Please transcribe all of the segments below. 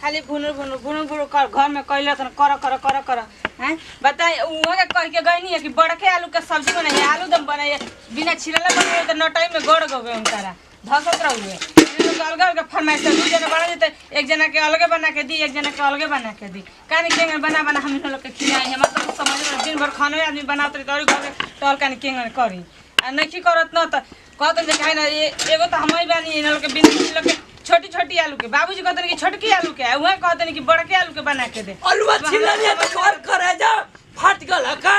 खाली भुनुर कर घर में कैले त कर हैं बताई उहा के कह के गई नहीं है कि बड़के आलू के सब्जी बनाई आलू दम बनाई बिना छिलले बनाई त नटाई में गड़ गवे हम तारा धसत रहुए अलग अलग फरमाइश दू जना बना देते एक जना के अलगे बना के दी एक जना के अलगे बना के दी कानी के बना हम लोग के खिलाई हम तो समझ में दिन भर खाने आदमी बनाते तोरी घर टल कानी के करी आ नहीं करत न त कहत जे खाई ना एगो त हमई बानी इन लोग के बिन लोग के छोटी छोटी आलू के बाबूजी कहते कि छोटकी आलू के वहां कहते कि बड़के आलू के बना के दे आलूवा छिलनिया तो कर करे जा फट गल का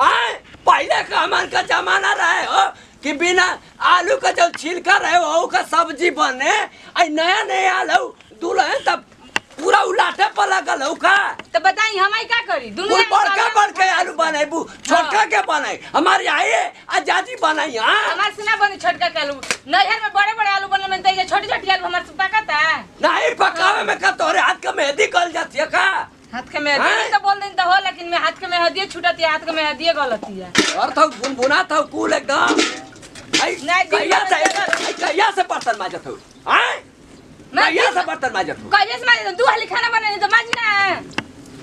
आए पहले का हमार का जमाना रहे हो कि बिना आलू का जो छिलका रहे वो का सब्जी बने आई नया नया आलू दुल्हन तब पूरा उलाटे पर लगल हो का तो बताई हमाई का करी दुनिया बड़का आलू बनाइबू छोटका के बनाई हमारी आए आजादी बनाई हां हमार सिना बनी छोटका के आलू नहर में बड़े बड़े आलू बनले में ये छोटी छोटी आलू हमार से पकाता नहीं पकावे में का तोरे हाथ का मेहंदी गल जाती है का हाथ के मेहंदी तो बोल दिन तो हो लेकिन मैं हाथ के मेहंदी छूटती हाथ के मेहंदी गलती है और तो बुनबुना था कूल एकदम आई नहीं कहिया से बर्तन माजत हो हैं कहिया से बर्तन माजत हो कहिया से माजत दू हाली खाना बनाने तो माजी ना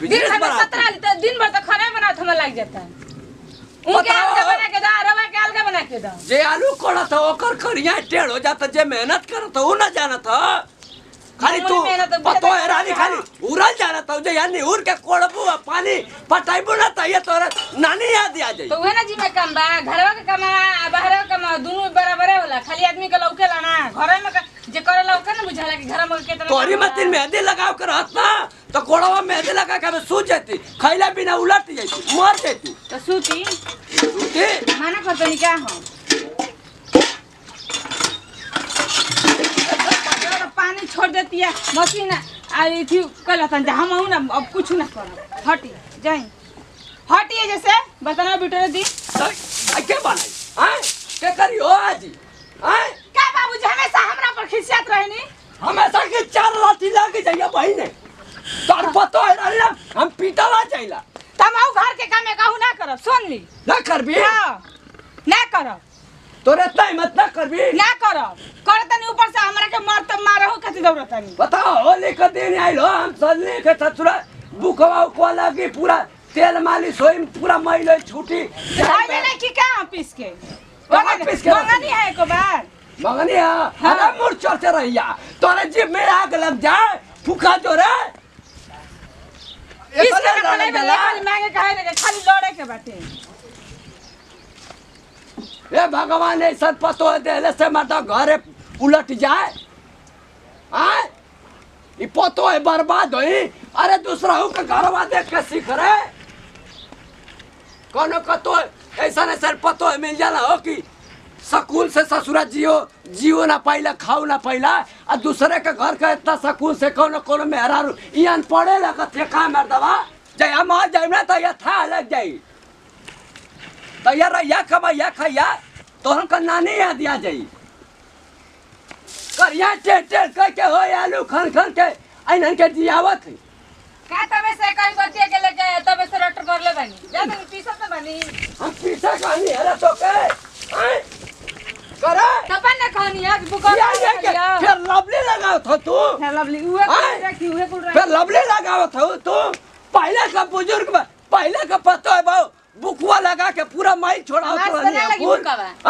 दिन भर 17 हाली तो दिन भर तो खाना बनात हम लग जाता है उनके आलू बना के दा रवा के आलू बना के दा जे आलू कोड़ा था ओकर खरिया टेढ़ हो जाता जे मेहनत करत हो ना जानत हो खाली तू पतो है रानी खाली उड़ल जाना तो जे यानी उड़ के कोड़बू पानी पटाइबू ना त ये तोरा नानी याद आ जाई तो उहे ना जी में काम बा घरवा के कमा बाहरवा के कमा दोनों बराबर होला खाली आदमी के लौकेला ना घर में जे करे लौके ना बुझाला कि घर में केतना तोरी मतीन मेहंदी लगाव कर हत ना तो कोड़वा मेहंदी लगा के सूझ जाती खैला बिना उलट जाती मर जाती तो सूती माना करतनी क्या हो पानी छोड़ देती है मशीन आई थी कल हम ना अब कुछ ना कर हटी जाई हटिए जैसे बताना बेटा दी के बनाई हैं के करी हो आज हैं का बाबूजी हमेशा हमरा पर खिसियत रहनी हमेशा के चार लाठी लागे जाइए बहिने तोर पतो है ना हम पीटला चाहिला तमाऊ घर के काम में कहू ना करब सुन ली ना करबी हां ना करब तोरे तय मत ना करबी ना करब करतनी ऊपर से हमरा के मार त मारहो कति दौड़तनी बताओ होली के दिन आइलो हम सजने के ससुरा बुकवा को लगी पूरा तेल मालिश होई पूरा मैल छूटी आइले नहीं कि का पीस के मंगनी है एको बार मंगनी है अरे मुर चढ़ते रहिया तोरे जीभ में आग लग जाए फुका जोरे इसके खाली मांगे काहे लगे खाली लड़े के बाटे ए भगवान ऐसा पतो देले से मर्दा घरे उलट जाए आए ये पतो है बर्बाद होई अरे दूसरा हो के घरवा देख के सीख रे कोनो कतो ऐसा नहीं सर पतो है मिल जाला हो कि सकून से ससुरा जियो ना पाइला खाओ ना पाइला और दूसरे के घर का इतना सकून से कोनो मेहरारू इयान पड़े लगत है का मर्दवा जय हम आ जाए ना तो ये था लग जाई तो यार या खबा या खैया तोहन का नानी याद आ जाई करिया टेट कह के हो आलू खन के ऐनन के दियावत का तबे से कहीं बच्चे के लेके तबे से रट कर ले बनी जा तनी पीसा त बनी हम पीसा कहानी है तो के करे तपन ने कहानी आज बुका फिर लवली लगाओ था तू है लवली उहे रखी उहे कुल रखी फिर लवली लगाओ था तू पहले का बुजुर्ग पहले का पता है बाऊ बुकवा लगा के पूरा माई छोड़ाओ तो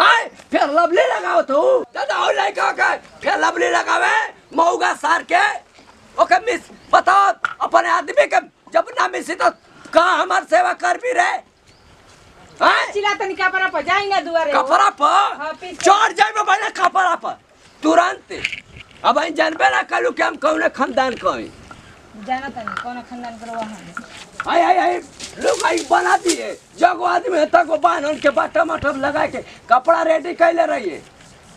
आए फिर लवली लगाओ तो दादा हो लगा के फिर लवली लगावे मौगा सार के ओके मिस बताओ अपने आदमी के जब ना मिसी तो कहां हमार सेवा कर भी रहे हैं चिल्ला तनी कपड़ा पर जाई ना दुआरे कपड़ा पर चढ़ जाए पहले कपड़ा पर तुरंत अब आई जानबे ना कलू के हम कौन खानदान कहीं जाना तनी कौन खानदान करवा हम आई लोग आई बना दिए जगो आदमी है तक बांध उनके बाटा मटब लगा के कपड़ा रेडी कैले रहिए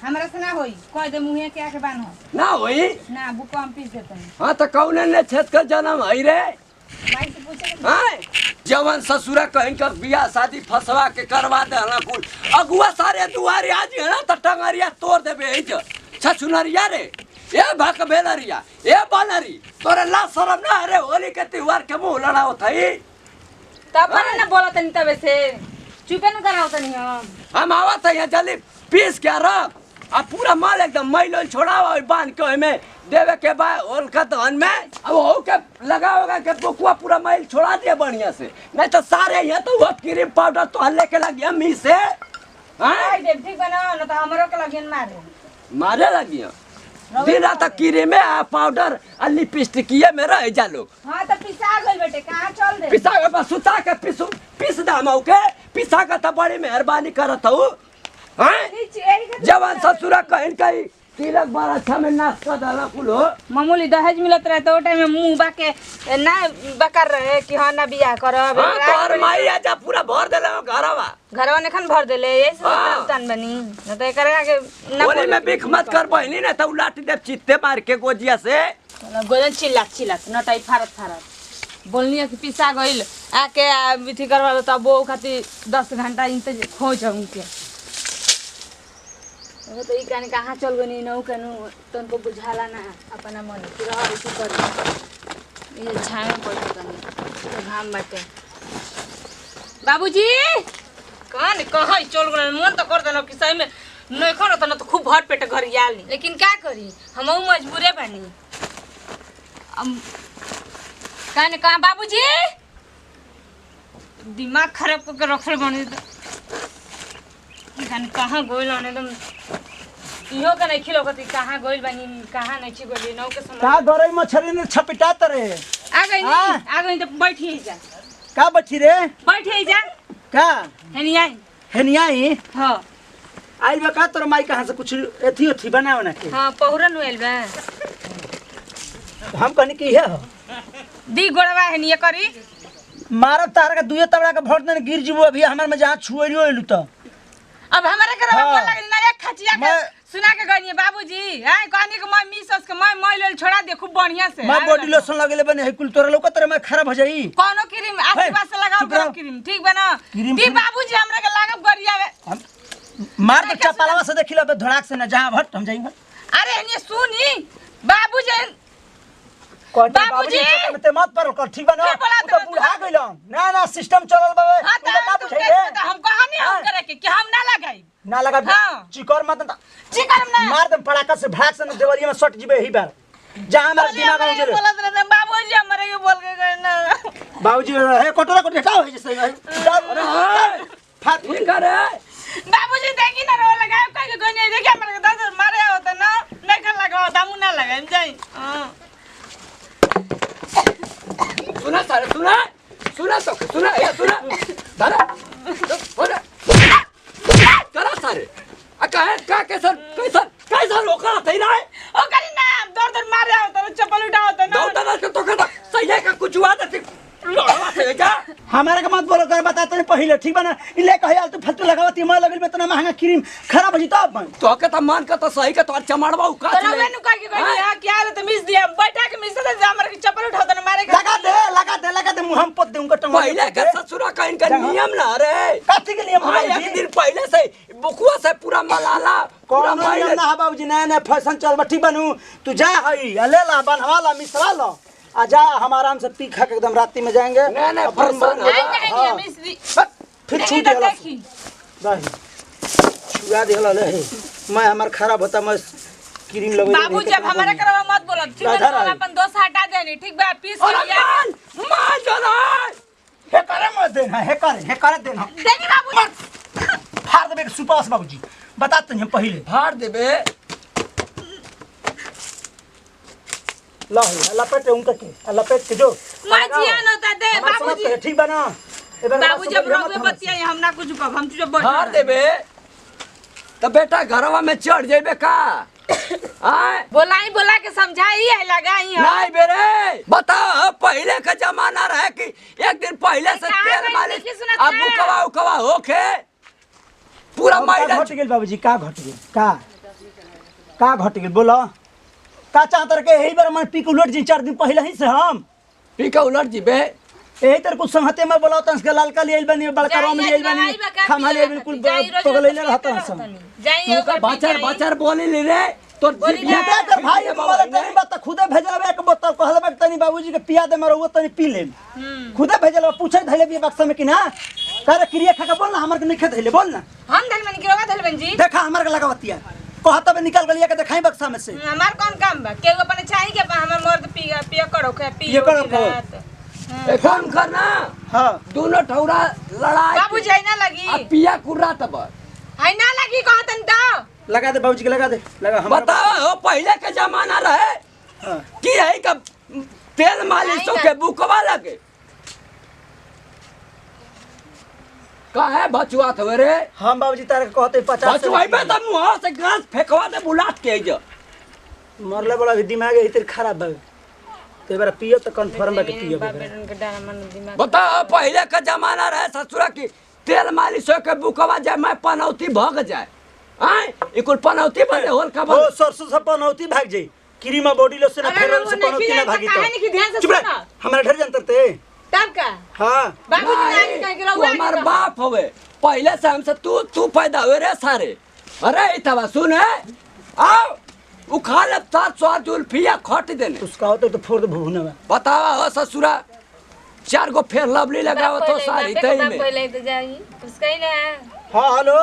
हमरा से ना होई कह दे मुंहे के आके बांध ना होई ना बुको हम पीस देते हां तो कौन ने छेद का जन्म है रे माई से पूछे हां जवन ससुरा कहीं का बियाह शादी फसवा के करवा दे ना कुल अगुआ सारे दुआरे आज है ना तो टंगरिया तोड़ देबे है छछुनरिया रे ए भक बेलरिया ए बालरी तोरे ला शरम ना रे होली के त्योहार के मुंह लड़ाओ थई तपन ने बोला तनी तबे से चुपे न कराओ तनी हम आवत है जल्दी पीस के रख आ पूरा माल एकदम मैल छोड़ाओ बांध के में देवे के बाद उनका धन में अब हो के लगा होगा के बुकुआ पूरा मैल छोड़ा दिया बढ़िया से, नहीं तो सारे यहाँ तो वो क्रीम पाउडर तो लेके लगिया मी से ठीक बना न तो हमरो के लगियन मारे लगिया दिन रात क्रीम में पाउडर और लिपस्टिकिया में रह जा लोग। हां तो पिसा गइल बेटे कहां चल दे पिसा के बस सुता के पीस दामौ के पिसा के तो बड़ी मेहरबानी करत हूं हैं जवान ससुरा कहीं तिलक बार अच्छा में नाश कर डाला कुल हो। मामूली दहेज मिलत रहे तो टाइम में मुंह बाके ना बकर रहे कि हां ना बियाह करब हां तोर माई आजा पूरा भर देले घरवा ने खन भर देले ये सब तन बनी न तो एकरा के ना बोले में बिख मत कर बहनी ना तो लाठी दे चित्ते मार के गोजिया से गोजन चिल्ला नटाई फारत बोलनी कि पिसा गइल आके विधि करवा तो वो खातिर 10 घंटा इंतजार खोज उनके तो ई कानी कहाँ चल गनी नौ कनु तनको बुझाला ना अपना मन कि रह इसी कर ये छाए पड़ गनी तो घाम बाटे बाबूजी कान कहाँ चल गन मन तो कर देनो कि सही में नहीं खन त न तो खूब भट पेट घर याली लेकिन का करी हमहु मजबूरे बनी अब कान कहाँ बाबूजी दिमाग खराब करके रखल बनी कान कहाँ गोइल एकदम इहो के नहीं खिलो कती कहाँ गोइल बनी कहाँ नहीं छी गोइल नौ के समय का गरई मछली ने छपिटात रे आ गई तो बैठी जा का बची रे बैठी जा का हेनियाई हां आई बा का तोर माई कहां से कुछ एथी बनाव ना के हां पहुरन वेल बा हम कहनी की है दी गोड़वा हेनिया करी मारब तार का दुए तबड़ा के भोट ने गिर जीवो अभी हमर में जहां छुएलियो एलु त अब हमारे के रवा लगल ना एक खचिया के सुना के गनी बाबूजी हैं कहनी के मैं मिसस के मैं लेल छोड़ा दे खूब बढ़िया से मैं बॉडी लोशन लगेले बने है कुल तोरा लोग तेरे में खराब हो जाई कोनो क्रीम आसपास से लगाओ गरम क्रीम ठीक बना दी बाबूजी हमरा के लागब गरियावे मार दे चपालवा से देखिला बे धड़ाक से ना जहां भट हम जाई अरे ये सुनी बाबूजी बाबूजी में ते मत पर कर ठीक बना तो बुढ़ा गइल ना ना सिस्टम चलल बाबे का बुझाइए हम कहानी हम करे कि हम ना लगाई ना लगा चिकर मत चिकर ना मार दम पड़ाका से भाग से देवरिया में सट जीबे ही बार जहां मेरा दिमाग में चले बोलत रहे बाबूजी हमरे के बोल के गए ना बाबूजी हे कटोरा को हटाओ है जैसे अरे फाट ठीक करे बाबूजी देखी ना रो लगाओ कह के गने देखी हमरे के 10 मारे होता ना नहीं कर लगाओ दामू ना लगाई जाई हां सुना सारे सुना ये सुना दादा बोला करा सारे कहे का कैसा रोका थई ना ओ करी ना दौड़ मारे होता चप्पल उठाओ होता ना दौड़ तो कहता सही है का कुछ हुआ था लड़वा से क्या हमारे का मत बोलो कर बताते नहीं पहले ठीक बना इले कहे तू फालतू लगावती मैं लगल में इतना महंगा क्रीम खराब हो जी तब तो के त मान का तो सही का तो चमड़वा उका तो मैंने कहा कि कोई हां क्या रे तो मिस दिया बैठा के मिस दे हमर के चप्पल उठाओ तो मारे लगा दे मुंह हम पोत दे उनका टंगा पहले के ससुरा कहीं का नियम ना रे काठी के नियम है एक दिन पहले से बुकुआ से पूरा मलाला कौन नियम ना बाबूजी नया फैशन चल बा ठीक बनू तू जा हई ले ला बनवा ला मिसरा ला आजा हम आराम से पी खा के एकदम रात्रि में जाएंगे नहीं नहीं मिस दी फिर छू दे रही छुआ दे ले मैं हमार खराब होता मैं क्रीम लगो बाबू जब हमारा करवा मत बोलो ठीक है अपन दोस्त हटा देनी ठीक बा पीस लिया मां जरा हे करे मत देना हे करे देना देखी बाबू फाड़ देबे सुपास बाबूजी बताते हैं पहले फाड़ देबे ला लपेट उनका के लपेट के जो मैं जियान होता दे बाबूजी ठीक बना बाबू जब रोवे बतिया हम ना कुछ कब हम तुझे बोल फाड़ देबे तो बेटा घरवा में चढ़ जेबे का आए बोला के समझाई है लगाई है नहीं बेरे बता पहले का जमाना रहे कि एक दिन पहले से तेल मालिश अब उकवा होके पूरा माइल घट गेल बाबूजी का घट गेल का घट गेल बोलो का चाहतर के यही बार मन पीक उलट जी 4 दिन पहले ही से हम पीका उलट जीबे यही तर कुछ संहते में बोला तंस के लालका लेल बनी बड़का रोम लेल बनी खमाले बिल्कुल पगल ले रहता हम जाइए तू बाचर बोले ले रे तो बेटा कर भाई बोले तनी बात खुदे भेजलबे एक बोतल कहलबे तनी बाबूजी के पिया दे मरो तनी पी ले खुदे भेजलबे पूछे धैले भी बक्सा में कि ना करे क्रिया खा के बोल ना हमर के नहीं खे धैले बोल ना हम धैल मन गिरवा धैल बन जी देखा हमर के लगावतिया कहत बे निकाल गलिया के देखाई बक्सा में से। हमार कौन काम बा केहू अपने चाही के हमर मर्द पिया पिया करो के पिया ये करो को। एक काम करना हां दोनों ठौरा लड़ाई बाबू जाई ना लगी अब पिया कुर्रा तब है ना लगी कहतन तो लगा दे बाबूजी के लगा दे लगा हम बताओ हो पहले के जमाना रहे हां कि है का तेल मालिशों के बुकवा लगे काहे बचुआत हो रे हम बाबूजी तारे कहते 50 बचुआई पे त मुंह से गैस फेंकवा दे बुलात के जो मरले बड़ा भी दिमाग इतर खराब बा ते बार पियो तो कंफर्म बा के पियो बेटन के डाला मन दिमाग बताओ पहले का जमाना रहे ससुरा की तेल मालिशों के बुकवा जाए मैं पनौती भग जाए आय इकुल पनौती बने होल का ओ सरसों से पनौती भाग जाई क्रीमा बॉडी लोशन फेरल से पनौती ना भागी कहानी की ध्यान से चुप रह सुनो हमरा ढेर जानते तब का हां बाबू जी नानी कह के रहुआ हमार बाप होवे पहले से हमसे तू पैदा हुए रे सारे अरे इतवा सुन आओ उखा ले सात सौ जुल्फिया खट देने उसका होते तो फोड़ दे भुना में बतावा हो ससुरा 4 गो फेर लवली लगाओ तो सारी तई में पहले तो जाई उसका ही ना हां हेलो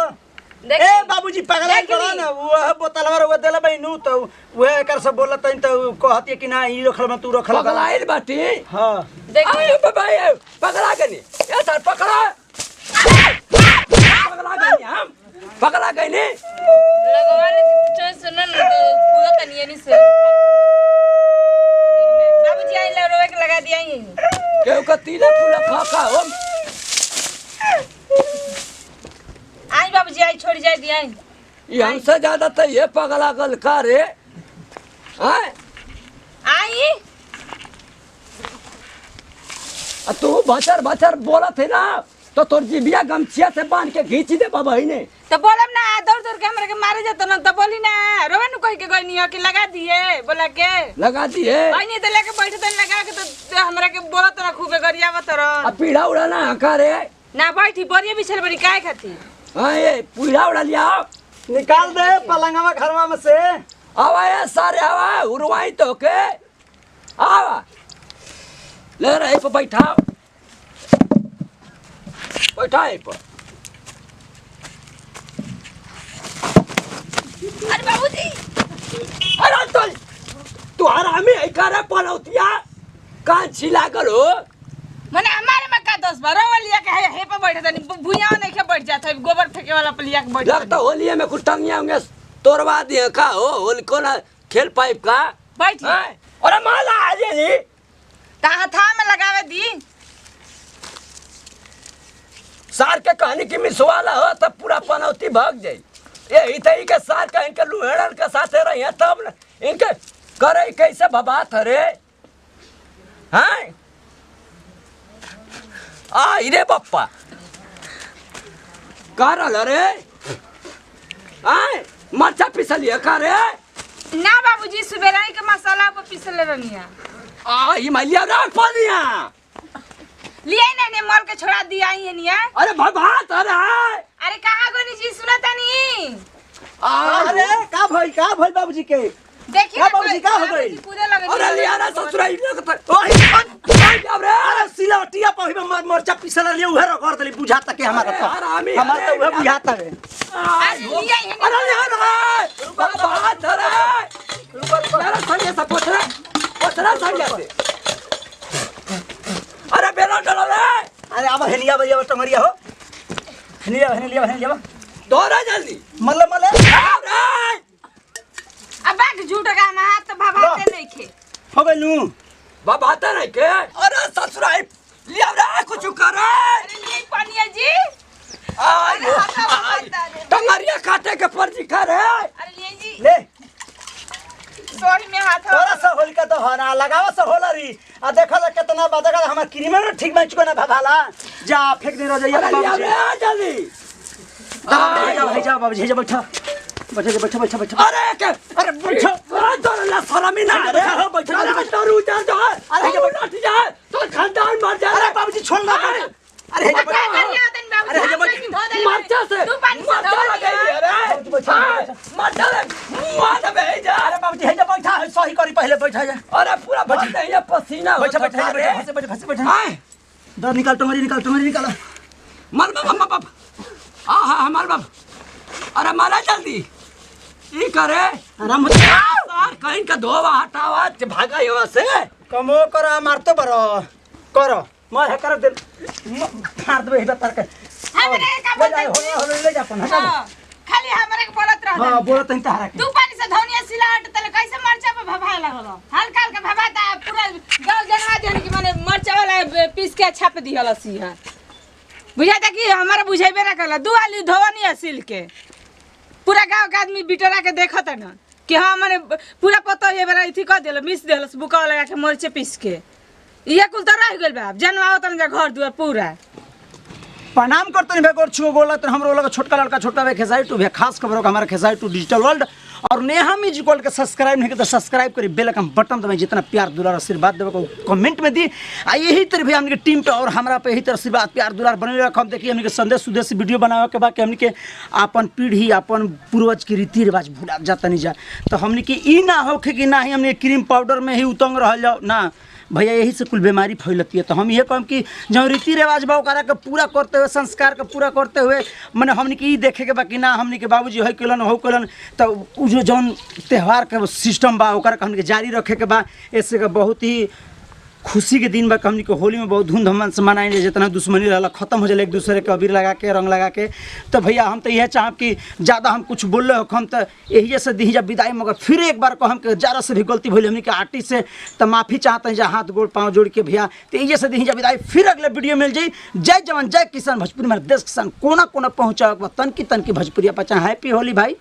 देख ए बाबूजी पगला गला ना वो बोतलवा रे देला बहिनू तो वह एकर से बोलत तो कहती कि ना ई रखल में तू रखल पगलाइल बाटी हां देख आए भाई पगला गनी ए सर पकड़ा पगला गनी हम पगला गनी लगवाने तो सुनो ना तो पूरा कनिए नहीं से बाबूजी आई ले रोए के लगा दिया ही केहू का तीला फूला फाका हो आई बाबूजी आई छोड़ जाए दिया ये हमसे ज्यादा तो ये पगला गल का रे हैं आई तू बचर बचर बोला थे ना तो तोर जीबिया गमछिया से बांध के खींच दे बाबा ही ने तो बोलम ना दौड़ दौड़ के हमरा के मारे जातो ना तो बोली ना रोवे नु कह के गई हो कि लगा दिए बोला के लगा दिए आई नहीं तो लेके बैठे तो लगा के तो हमरा के बोलत ना खूबे गरियावत रह अब पीढ़ा उड़ाना हका रे ना बैठी बोरिए बिछल बड़ी काहे खाती हाँ ये पीढ़ा उड़ा लिया निकाल दे पलंगवा घरवा में से आवा ये सारे आवा उड़वाई तो के आवा ले रहे पे बैठा बैठा है पर अरे बाबूजी अरे तू हरामी है करे पनौतिया कान छिला गलो मने हमारे में का दोस्त बा रोवा लिया के हे पे बैठे तनी भुइया नहीं के बैठ जात है गोबर फेंके वाला पे लिया के बैठ लगता होलिये में कुछ टंगिया होंगे तोड़वा दिए का हो होली को ना खेल पाइप का बैठी हैं? अरे माला आ जी ता था में लगावे दी सार के कहनी की मिसवाला हो तब पूरा पनौती भाग जाई ये इतई के सार का इनके लुहेड़न के साथे रही है तब न इनके करे कैसे भबात रे हैं आ रे बप्पा कारल रे आय मरचा पिसलिए का रे ना बाबूजी सुबेरा के मसाला पे पिसले रहनिया आ ई मलिया रे पानिया लिए ने मल के छोड़ा दिया ही निया अरे भबात अरे अरे कहां गोनी जी सुना तनी अरे का भई बाबूजी के देखिए क्या बाबूजी, क्या हो गई? पूरे लगे अरे लिया ना ससुराई लगता ओए अब रे अरे सिलौटिया पे में मरचा पिसल लिए उहे रगड़ देली बुझाता के हमारा तो हरामी हमारा तो उहे बुझाता है अरे लिया रे भबात अरे मेरा संगे से पोछरा संगे से अरे बेला डलो रे अरे अब हेलिया भैया टंगरिया हो हेलिया दौड़ा जल्दी मल्ले अरे अब बाग झूठ का ना तो भवाते नहीं खे हो गइलू बाबा आता नहीं के अरे ससुराई लिया रे कुछ कर अरे नहीं पानिया जी टंगरिया काटे के पर्ची खा रे अरे लिए जी ले सोरी में हाथ थोड़ा सा होलिका तो हना लगावा सा होलरी आ देखा जा कितना बदगा हमर क्रीम ठीक बन चुका ना भाला जा फेंक दे रजैया अरे लिया बाबूजी रे जल्दी हे जा बाबूजी हे जा बैठा अरे के अरे बैठो अरे तो ला सलामी ना रे बैठो अरे तो रुजा जा अरे के बैठ जा तो खानदान मर जा अरे बाबूजी छोड़ ना अरे हे जा क्या करिया तन बाबू अरे, हे मरचा से तू पानी से धो लगे लिया रे मरचा ले मार दे जा अरे बाबूजी हे जा बैठा सही करी पहले बैठा जा अरे पूरा भर दे ये पसीना बैठा हां दर निकाल टंगरी निकाल मर बाप आ हमार बाप अरे मारा जल्दी ई करे आराम सार कहीं का धोवा हटावा ते भागा यहाँ से कमो करा मारतो बरो करो मैं है कर दे फाड़ दे हेबे तर के हमरे का ले जा हो ले जा अपन हटा हाँ, खाली हमरे के बोलत रह हां बोलत नहीं तारा के तू पानी से धौनिया सिलाट तले कैसे मरचा पे भभाए लगलो हल्का हल्का भभाता पूरा गांव जनवा देन कि माने मरचा वाला पीस के छाप दिहल सी हां बुझाता कि हमारा बुझाइबे ना करला दू आलू धोवनी असिल के पूरा गांव के आदमी बिटरा के देखत न कि हां माने पूरा पतो ये बेरा इथि क देल मिस देलस बुका लगा के मरचे पीस के ये कुल तो रह गेल बा जनवा तन जा घर दुआर पूरा प्रणाम करते हैं बेगोर छुओ बोलत हमरो लगा छोटका लड़का छोटा वे खेसाई टू खास खबरों का हमारा खेसाई टू डिजिटल वर्ल्ड और नेहा म्यूजिकल के सब्सक्राइब नहीं तो सब्सक्राइब करी बेल आइकन बटन दबाई जितना प्यार दुलार आशीर्वाद देवे को कमेंट में दी आ यही तरह भी हमने टीम पे और हमारा पे यही तरह आशीर्वाद प्यार दुलार बने रखम देखिए हमने संदेश उद्देश्य वीडियो बनावे के बाद हमने के अपन पीढ़ी अपन पूर्वज के रीति रिवाज भूला जाता नहीं जा तो हमने के ई ना होखे कि ना ही हमने क्रीम पाउडर में ही उतंग रह जाओ ना भैया यही से कुल बीमारी फैलती है तो हम ये कहम कि जो रीति रिवाज बा ओकरा के पूरा करते हुए संस्कार के पूरा करते हुए मैंने हमने के ई देखे के बाकी ना हमने के बाबूजी है कलन हो कलन तो उ जो जौन त्यौहार के सिस्टम बा ओकरा के हमने के जारी रखे के बा ऐसे के बहुत ही खुशी के दिन बा हमने के होली में बहुत धूमधाम से मनाएंगे जितना दुश्मनी रहला खत्म हो जाए एक दूसरे के अबीर लगा के रंग लगा के तो भैया हम तो यह चाहब कि ज़्यादा हम कुछ बोल रहे हम तो यही से दी जब विदाई मगर फिर एक बार को हम ज़्यादा से भी गलती भूल हमने के आर्टिस्ट से तो माफ़ी चाहते हैं जहाँ हाथ गोड़ पाँव जोड़ के भैया तो यही से दी जब विदाई फिर अगले वीडियो मिल जाए जय जवान जय किसान भोजपुरी में देश किसान कोना कोना पहुँचा तन की भोजपुरी पचा हैप्पी होली भाई।